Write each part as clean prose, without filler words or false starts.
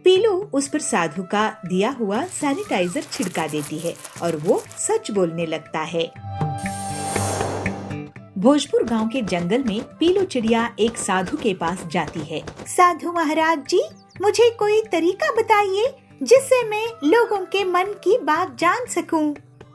पीलू उस पर साधु का दिया हुआ सैनिटाइजर छिड़का देती है और वो सच बोलने लगता है। भोजपुर गांव के जंगल में पीलू चिड़िया एक साधु के पास जाती है। साधु महाराज जी, मुझे कोई तरीका बताइए जिससे मैं लोगों के मन की बात जान सकूं।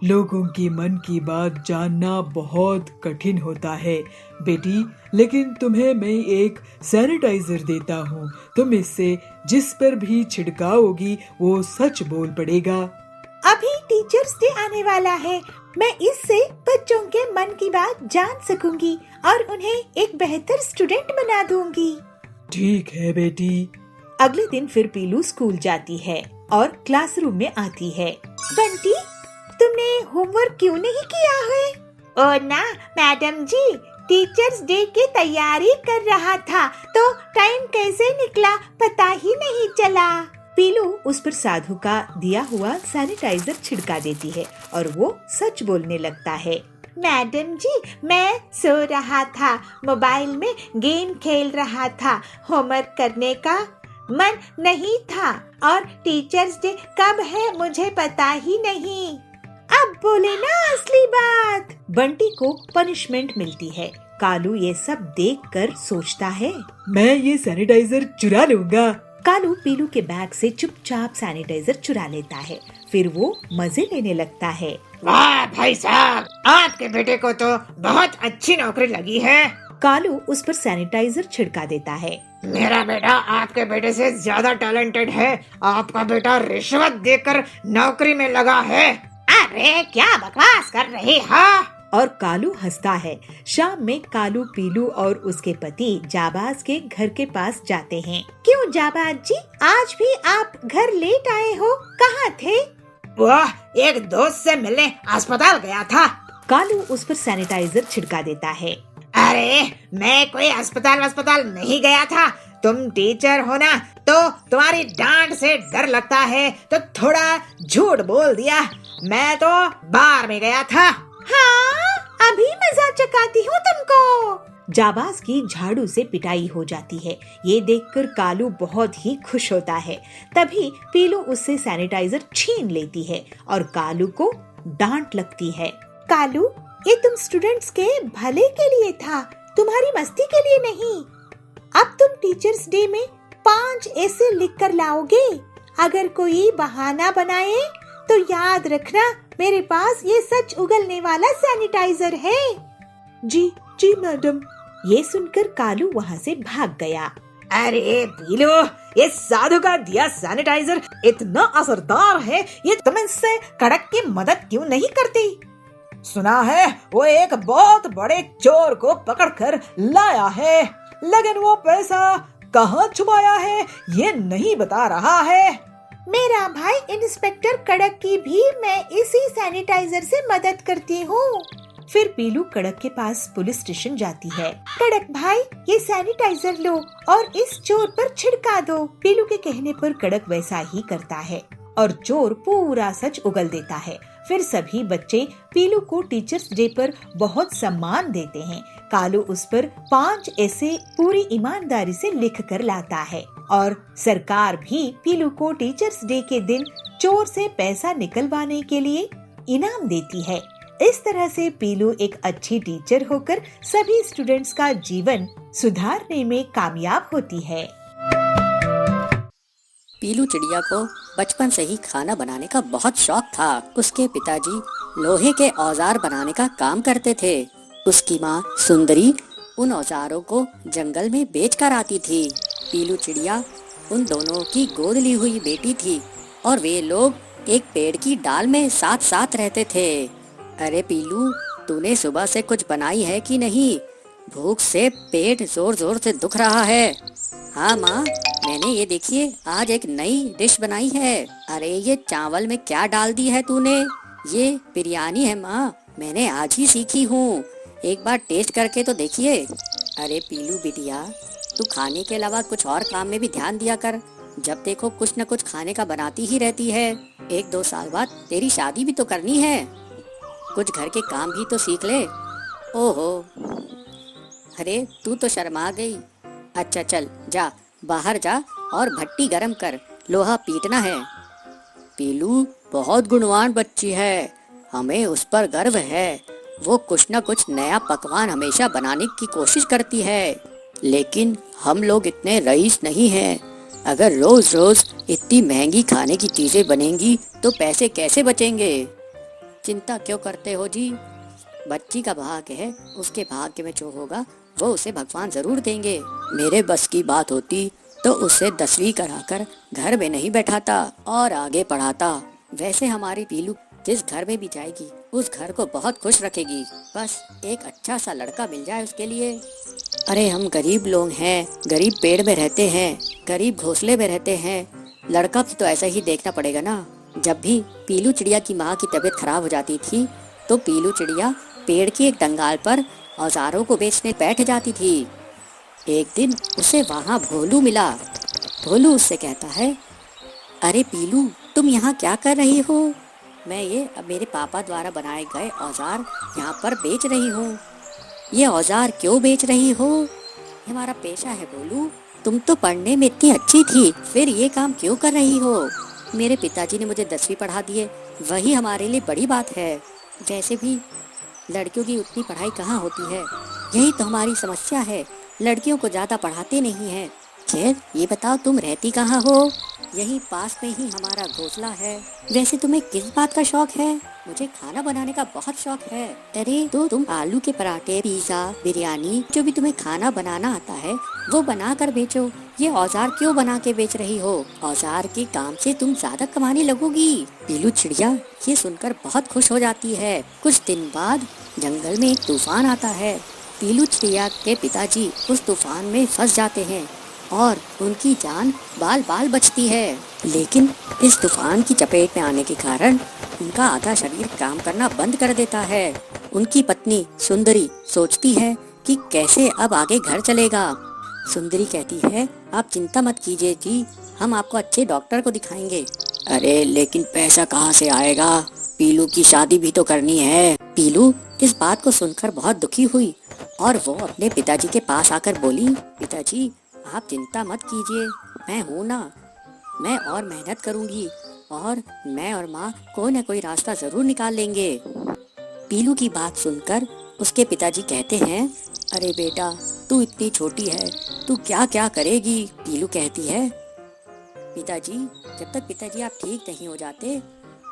लोगों के मन की बात जानना बहुत कठिन होता है बेटी, लेकिन तुम्हें मैं एक सैनिटाइजर देता हूँ। तुम इससे जिस पर भी छिड़काओगी वो सच बोल पड़ेगा। अभी टीचर्स डे आने वाला है, मैं इससे बच्चों के मन की बात जान सकूंगी और उन्हें एक बेहतर स्टूडेंट बना दूंगी। ठीक है बेटी। अगले दिन फिर पीलू स्कूल जाती है और क्लासरूम में आती है। बंटी, तुमने होमवर्क क्यों नहीं किया है? ओ ना मैडम जी, टीचर्स डे की तैयारी कर रहा था तो टाइम कैसे निकला पता ही नहीं चला। पीलू उस पर साधु का दिया हुआ सैनिटाइजर छिड़का देती है और वो सच बोलने लगता है। मैडम जी, मैं सो रहा था, मोबाइल में गेम खेल रहा था, होमवर्क करने का मन नहीं था और टीचर्स डे कब है मुझे पता ही नहीं। अब बोले ना असली बात। बंटी को पनिशमेंट मिलती है। कालू ये सब देखकर सोचता है, मैं ये सैनिटाइजर चुरा लूंगा। कालू पीलू के बैग से चुपचाप सैनिटाइजर चुरा लेता है। फिर वो मजे लेने लगता है। वाह भाई साहब, आपके बेटे को तो बहुत अच्छी नौकरी लगी है। कालू उस पर सैनिटाइजर छिड़का देता है। मेरा बेटा आपके बेटे से ज्यादा टैलेंटेड है। आपका बेटा रिश्वत देकर नौकरी में लगा है। अरे क्या बकवास कर रही हो? और कालू हंसता है। शाम में कालू पीलू और उसके पति जाबाज के घर के पास जाते हैं। क्यों जाबाज जी, आज भी आप घर लेट आए हो? कहाँ थे? वह एक दोस्त से मिलने अस्पताल गया था। कालू उस पर सैनिटाइजर छिड़का देता है। अरे मैं कोई अस्पताल नहीं गया था। तुम टीचर हो ना, तो तुम्हारी डांट से डर लगता है तो थोड़ा झूठ बोल दिया। मैं तो बार में गया था। हाँ, अभी मजाक चकाती हूँ तुमको। जाबाज की झाड़ू से पिटाई हो जाती है। ये देखकर कालू बहुत ही खुश होता है। तभी पीलू उससे सैनिटाइजर छीन लेती है और कालू को डांट लगती है। कालू, ये तुम स्टूडेंट्स के भले के लिए था, तुम्हारी मस्ती के लिए नहीं। अब तुम टीचर्स डे में 5 ऐसे लिख कर लाओगे। अगर कोई बहाना बनाए तो याद रखना, मेरे पास ये सच उगलने वाला सैनिटाइजर है। जी जी मैडम। ये सुनकर कालू वहाँ से भाग गया। अरे पीलू, ये साधु का दिया सैनिटाइजर इतना असरदार है, ये तुम इससे कड़क की मदद क्यों नहीं करती? सुना है वो एक बहुत बड़े चोर को पकड़कर लाया है, लेकिन वो पैसा कहाँ छुपाया है ये नहीं बता रहा है। मेरा भाई इंस्पेक्टर कड़क की भी मैं इसी सैनिटाइजर से मदद करती हूँ। फिर पीलू कड़क के पास पुलिस स्टेशन जाती है। कड़क भाई, ये सैनिटाइजर लो और इस चोर पर छिड़का दो। पीलू के कहने पर कड़क वैसा ही करता है और चोर पूरा सच उगल देता है। फिर सभी बच्चे पीलू को टीचर्स डे पर बहुत सम्मान देते हैं। कालू उस पर 5 ऐसे पूरी ईमानदारी से लिख कर लाता है और सरकार भी पीलू को टीचर्स डे के दिन चोर से पैसा निकलवाने के लिए इनाम देती है। इस तरह से पीलू एक अच्छी टीचर होकर सभी स्टूडेंट्स का जीवन सुधारने में कामयाब होती है। पीलू चिड़िया को बचपन से ही खाना बनाने का बहुत शौक था। उसके पिताजी लोहे के औजार बनाने का काम करते थे। उसकी माँ सुंदरी उन औजारों को जंगल में बेच कर आती थी। पीलू चिड़िया उन दोनों की गोद ली हुई बेटी थी और वे लोग एक पेड़ की डाल में साथ साथ रहते थे। अरे पीलू, तूने सुबह से कुछ बनाई है कि नहीं? भूख से पेट जोर जोर से दुख रहा है। हाँ माँ, मैंने ये देखिए आज एक नई डिश बनाई है। अरे ये चावल में क्या डाल दी है तूने? ये बिरयानी है माँ, मैंने आज ही सीखी हूँ। एक बार टेस्ट करके तो देखिए। अरे पीलू बिटिया, तू खाने के अलावा कुछ और काम में भी ध्यान दिया कर। जब देखो कुछ न कुछ खाने का बनाती ही रहती है। 1-2 साल बाद तेरी शादी भी तो करनी है, कुछ घर के काम भी तो सीख ले। ओहो, अरे तू तो शर्मा गई। अच्छा चल, जा बाहर जा और भट्टी गरम कर, लोहा पीटना है। पीलू बहुत गुणवान बच्ची है, हमें उस पर गर्व है। वो कुछ न कुछ नया पकवान हमेशा बनाने की कोशिश करती है, लेकिन हम लोग इतने रईस नहीं हैं। अगर रोज रोज इतनी महंगी खाने की चीजें बनेंगी तो पैसे कैसे बचेंगे? चिंता क्यों करते हो जी? बच्ची का भाग्य है, उसके भाग्य में जो होगा वो उसे भगवान जरूर देंगे। मेरे बस की बात होती तो उसे 10वीं कराकर घर में नहीं बैठाता और आगे पढ़ाता। वैसे हमारी पीलू जिस घर में भी जाएगी उस घर को बहुत खुश रखेगी। बस एक अच्छा सा लड़का मिल जाए उसके लिए। अरे हम गरीब लोग हैं, गरीब पेड़ में रहते हैं, गरीब घोंसले में रहते हैं। लड़का भी तो ऐसा ही देखना पड़ेगा ना। जब भी पीलू चिड़िया की माँ की तबीयत खराब हो जाती थी तो पीलू चिड़िया पेड़ की एक डंगाल पर औजारों को बेचने बैठ जाती थी। एक दिन उसे वहाँ भोलू मिला। भोलू उससे कहता है, अरे पीलू, तुम यहाँ क्या कर रही हो? मैं ये मेरे पापा द्वारा बनाए गए औजार यहाँ पर बेच रही हूँ। ये औजार क्यों बेच रही हो? ये हमारा पेशा है भोलू। तुम तो पढ़ने में इतनी अच्छी थी, फिर ये काम क्यों कर रही हो? मेरे पिताजी ने मुझे 10वीं पढ़ा दिए, वही हमारे लिए बड़ी बात है। वैसे भी लड़कियों की उतनी पढ़ाई कहाँ होती है, यही तो हमारी समस्या है। लड़कियों को ज़्यादा पढ़ाते नहीं हैं। खैर, ये बताओ तुम रहती कहाँ हो? यही पास में ही हमारा घोंसला है। वैसे तुम्हें किस बात का शौक है? मुझे खाना बनाने का बहुत शौक है। अरे तो तुम आलू के पराठे, पिज़्ज़ा, बिरयानी, जो भी तुम्हें खाना बनाना आता है वो बना कर बेचो। ये औजार क्यों बना के बेच रही हो? औजार के काम से तुम ज्यादा कमाने लगोगी। पीलू चिड़िया ये सुनकर बहुत खुश हो जाती है। कुछ दिन बाद जंगल में एक तूफान आता है। पीलू चिड़िया के पिताजी उस तूफान में फंस जाते हैं और उनकी जान बाल बाल बचती है। लेकिन इस तूफान की चपेट में आने के कारण उनका आधा शरीर काम करना बंद कर देता है। उनकी पत्नी सुंदरी सोचती है कि कैसे अब आगे घर चलेगा। सुंदरी कहती है, आप चिंता मत कीजिए जी, हम आपको अच्छे डॉक्टर को दिखाएंगे। अरे लेकिन पैसा कहाँ से आएगा? पीलू की शादी भी तो करनी है। पीलू इस बात को सुनकर बहुत दुखी हुई और वो अपने पिताजी के पास आकर बोली, पिताजी आप चिंता मत कीजिए, मैं हूँ ना, मैं और मेहनत करूँगी और मैं और माँ कोई न कोई रास्ता जरूर निकाल लेंगे। पीलू की बात सुनकर उसके पिताजी कहते हैं, अरे बेटा तू इतनी छोटी है, तू क्या क्या करेगी? पीलू कहती है, पिताजी जब तक पिताजी आप ठीक नहीं हो जाते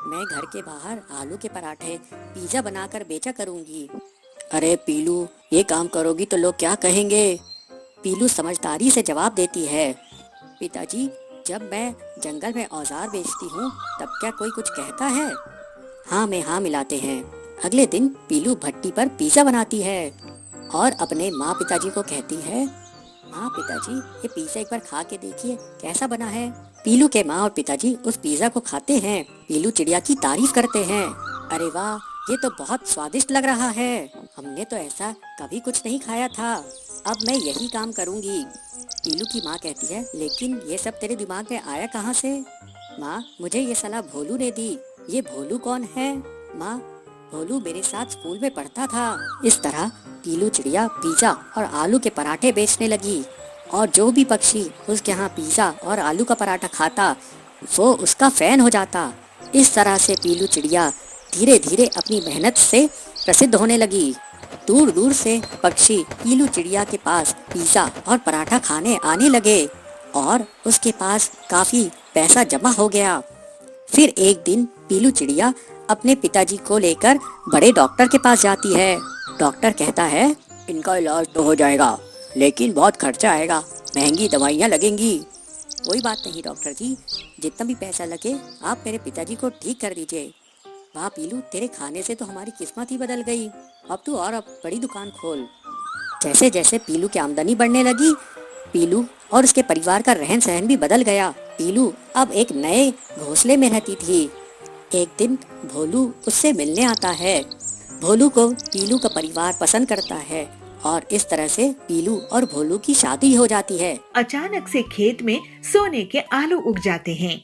मैं घर के बाहर आलू के पराठे, पिज़्ज़ा बनाकर बेचा करूँगी। अरे पीलू ये काम करोगी तो लोग क्या कहेंगे? पीलू समझदारी से जवाब देती है, पिताजी जब मैं जंगल में औजार बेचती हूँ तब क्या कोई कुछ कहता है? हाँ में हाँ मिलाते हैं। अगले दिन पीलू भट्टी पर पिज़्ज़ा बनाती है और अपने माँ पिताजी को कहती है, माँ पिताजी ये पिज़्ज़ा एक बार खा के देखिए कैसा बना है। पीलू के माँ और पिताजी उस पिज़्ज़ा को खाते हैं। पीलू चिड़िया की तारीफ करते हैं, अरे वाह ये तो बहुत स्वादिष्ट लग रहा है, हमने तो ऐसा कभी कुछ नहीं खाया था, अब मैं यही काम करूँगी। पीलू की माँ कहती है, लेकिन ये सब तेरे दिमाग में आया कहाँ से? माँ मुझे ये सलाह भोलू ने दी। ये भोलू कौन है? माँ भोलू मेरे साथ स्कूल में पढ़ता था। इस तरह पीलू चिड़िया पिज़्ज़ा और आलू के पराठे बेचने लगी और जो भी पक्षी उसके यहाँ पिज़्ज़ा और आलू का पराठा खाता वो उसका फैन हो जाता। इस तरह से पीलू चिड़िया धीरे धीरे अपनी मेहनत से प्रसिद्ध होने लगी। दूर दूर से पक्षी पीलू चिड़िया के पास पिज़्ज़ा और पराठा खाने आने लगे और उसके पास काफ़ी पैसा जमा हो गया। फिर एक दिन पीलू चिड़िया अपने पिताजी को लेकर बड़े डॉक्टर के पास जाती है। डॉक्टर कहता है, इनका इलाज तो हो जाएगा लेकिन बहुत खर्चा आएगा, महंगी दवाइयाँ लगेंगी। कोई बात नहीं डॉक्टर जी, जितना भी पैसा लगे आप मेरे पिताजी को ठीक कर दीजिए। वाह पीलू तेरे खाने से तो हमारी किस्मत ही बदल गई, अब तू और अब बड़ी दुकान खोल। जैसे जैसे पीलू की आमदनी बढ़ने लगी पीलू और उसके परिवार का रहन सहन भी बदल गया। पीलू अब एक नए घोंसले में रहती थी। एक दिन भोलू उससे मिलने आता है। भोलू को पीलू का परिवार पसंद करता है और इस तरह से पीलू और भोलू की शादी हो जाती है। अचानक से खेत में सोने के आलू उग जाते हैं।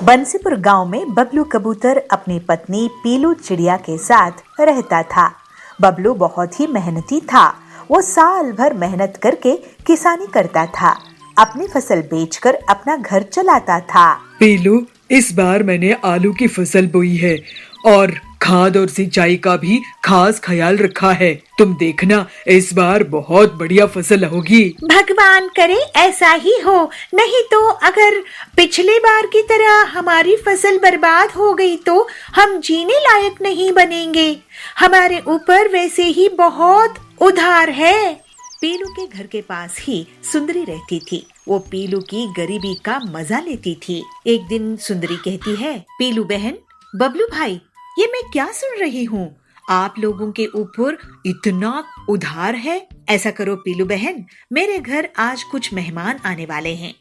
बंसीपुर गांव में बबलू कबूतर अपनी पत्नी पीलू चिड़िया के साथ रहता था। बबलू बहुत ही मेहनती था। वो साल भर मेहनत करके किसानी करता था। अपनी फसल बेचकर अपना घर चलाता था। पीलू, इस बार मैंने आलू की फसल बोई है और खाद और सिंचाई का भी खास ख्याल रखा है। तुम देखना, इस बार बहुत बढ़िया फसल होगी। भगवान करे ऐसा ही हो, नहीं तो अगर पिछले बार की तरह हमारी फसल बर्बाद हो गई तो हम जीने लायक नहीं बनेंगे। हमारे ऊपर वैसे ही बहुत उधार है। पीलू के घर के पास ही सुंदरी रहती थी। वो पीलू की गरीबी का मजा लेती थी। एक दिन सुंदरी कहती है, पीलू बहन, बबलू भाई, ये मैं क्या सुन रही हूँ? आप लोगों के ऊपर इतना उधार है। ऐसा करो पीलू बहन, मेरे घर आज कुछ मेहमान आने वाले हैं।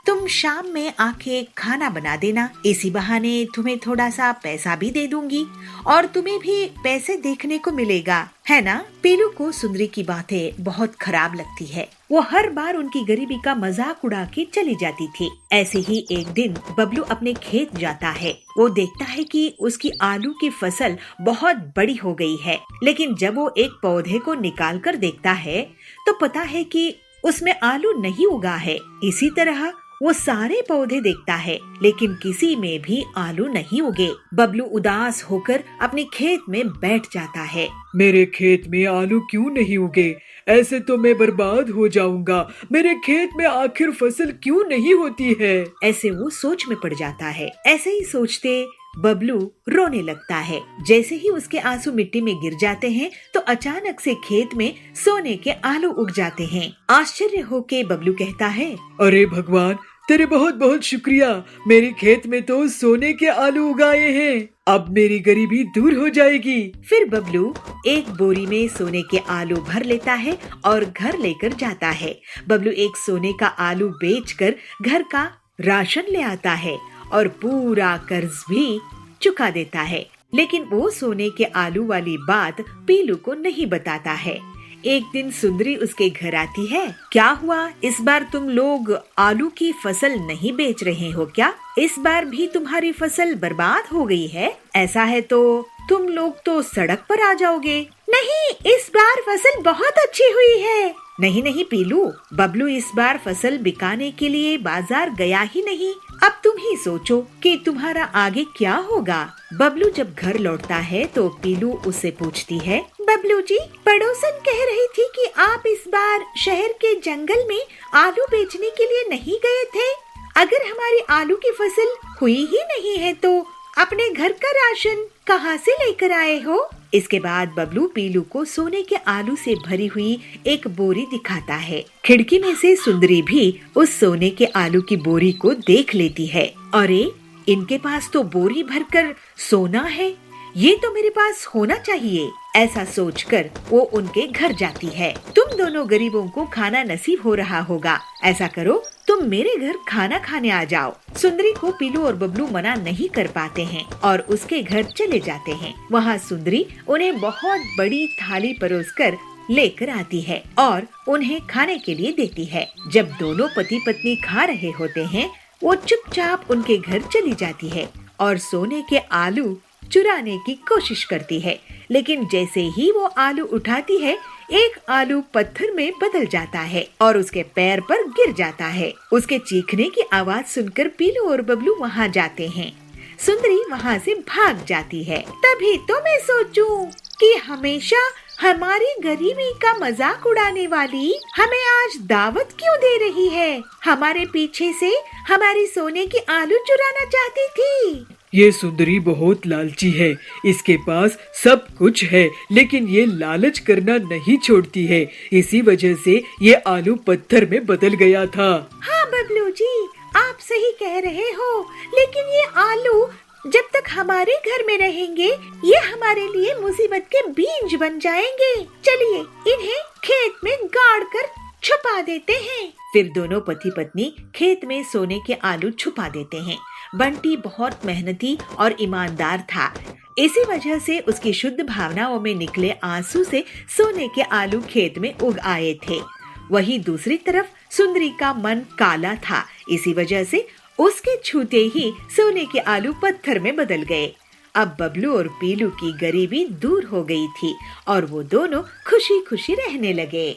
तुम शाम में आके खाना बना देना। इसी बहाने तुम्हें थोड़ा सा पैसा भी दे दूंगी और तुम्हें भी पैसे देखने को मिलेगा, है ना? पीलू को सुंदरी की बातें बहुत खराब लगती है। वो हर बार उनकी गरीबी का मजाक उड़ा के चली जाती थी। ऐसे ही एक दिन बबलू अपने खेत जाता है। वो देखता है कि उसकी आलू की फसल बहुत बड़ी हो गई है, लेकिन जब वो एक पौधे को निकाल कर देखता है तो पता है कि उसमें आलू नहीं उगा है। इसी तरह वो सारे पौधे देखता है, लेकिन किसी में भी आलू नहीं उगे। बबलू उदास होकर अपने खेत में बैठ जाता है। मेरे खेत में आलू क्यों नहीं उगे? ऐसे तो मैं बर्बाद हो जाऊंगा। मेरे खेत में आखिर फसल क्यों नहीं होती है? ऐसे वो सोच में पड़ जाता है। ऐसे ही सोचते बबलू रोने लगता है। जैसे ही उसके आंसू मिट्टी में गिर जाते हैं तो अचानक से खेत में सोने के आलू उग जाते हैं। आश्चर्य होके बबलू कहता है, अरे भगवान, तेरे बहुत बहुत शुक्रिया। मेरे खेत में तो सोने के आलू उगाए हैं। अब मेरी गरीबी दूर हो जाएगी। फिर बबलू एक बोरी में सोने के आलू भर लेता है और घर लेकर जाता है। बबलू एक सोने का आलू बेचकर घर का राशन ले आता है और पूरा कर्ज भी चुका देता है। लेकिन वो सोने के आलू वाली बात पीलू को नहीं बताता है। एक दिन सुंदरी उसके घर आती है। क्या हुआ, इस बार तुम लोग आलू की फसल नहीं बेच रहे हो क्या? इस बार भी तुम्हारी फसल बर्बाद हो गई है? ऐसा है तो तुम लोग तो सड़क पर आ जाओगे। नहीं, इस बार फसल बहुत अच्छी हुई है। नहीं नहीं पीलू, बबलू इस बार फसल बिकाने के लिए बाजार गया ही नहीं। अब तुम ही सोचो कि तुम्हारा आगे क्या होगा। बबलू जब घर लौटता है तो पीलू उससे पूछती है, बबलू जी, पड़ोसन कह रही थी कि आप इस बार शहर के जंगल में आलू बेचने के लिए नहीं गए थे। अगर हमारी आलू की फसल हुई ही नहीं है तो अपने घर का राशन कहाँ से लेकर आए हो? इसके बाद बबलू पीलू को सोने के आलू से भरी हुई एक बोरी दिखाता है। खिड़की में से सुंदरी भी उस सोने के आलू की बोरी को देख लेती है। अरे, इनके पास तो बोरी भरकर सोना है, ये तो मेरे पास होना चाहिए। ऐसा सोचकर वो उनके घर जाती है। तुम दोनों गरीबों को खाना नसीब हो रहा होगा। ऐसा करो, तुम मेरे घर खाना खाने आ जाओ। सुंदरी को पीलू और बबलू मना नहीं कर पाते हैं और उसके घर चले जाते हैं। वहाँ सुंदरी उन्हें बहुत बड़ी थाली परोसकर लेकर आती है और उन्हें खाने के लिए देती है। जब दोनों पति पत्नी खा रहे होते हैं, वो चुपचाप उनके घर चली जाती है और सोने के आलू चुराने की कोशिश करती है। लेकिन जैसे ही वो आलू उठाती है, एक आलू पत्थर में बदल जाता है और उसके पैर पर गिर जाता है। उसके चीखने की आवाज सुनकर पीलू और बबलू वहाँ जाते हैं। सुंदरी वहाँ से भाग जाती है। तभी तो मैं सोचूं कि हमेशा हमारी गरीबी का मजाक उड़ाने वाली हमें आज दावत क्यों दे रही है? हमारे पीछे से हमारी सोने की आलू चुराना चाहती थी। ये सुंदरी बहुत लालची है। इसके पास सब कुछ है, लेकिन ये लालच करना नहीं छोड़ती है। इसी वजह से ये आलू पत्थर में बदल गया था। हाँ बबलू जी, आप सही कह रहे हो, लेकिन ये आलू जब तक हमारे घर में रहेंगे, ये हमारे लिए मुसीबत के बीज बन जाएंगे। चलिए इन्हें खेत में गाड़ कर छुपा देते हैं। फिर दोनों पति पत्नी खेत में सोने के आलू छुपा देते हैं। बंटी बहुत मेहनती और ईमानदार था। इसी वजह से उसकी शुद्ध भावनाओं में निकले आंसू से सोने के आलू खेत में उग आए थे। वहीं दूसरी तरफ सुंदरी का मन काला था। इसी वजह से उसके छूते ही सोने के आलू पत्थर में बदल गए। अब बबलू और पीलू की गरीबी दूर हो गई थी और वो दोनों खुशी खुशी रहने लगे।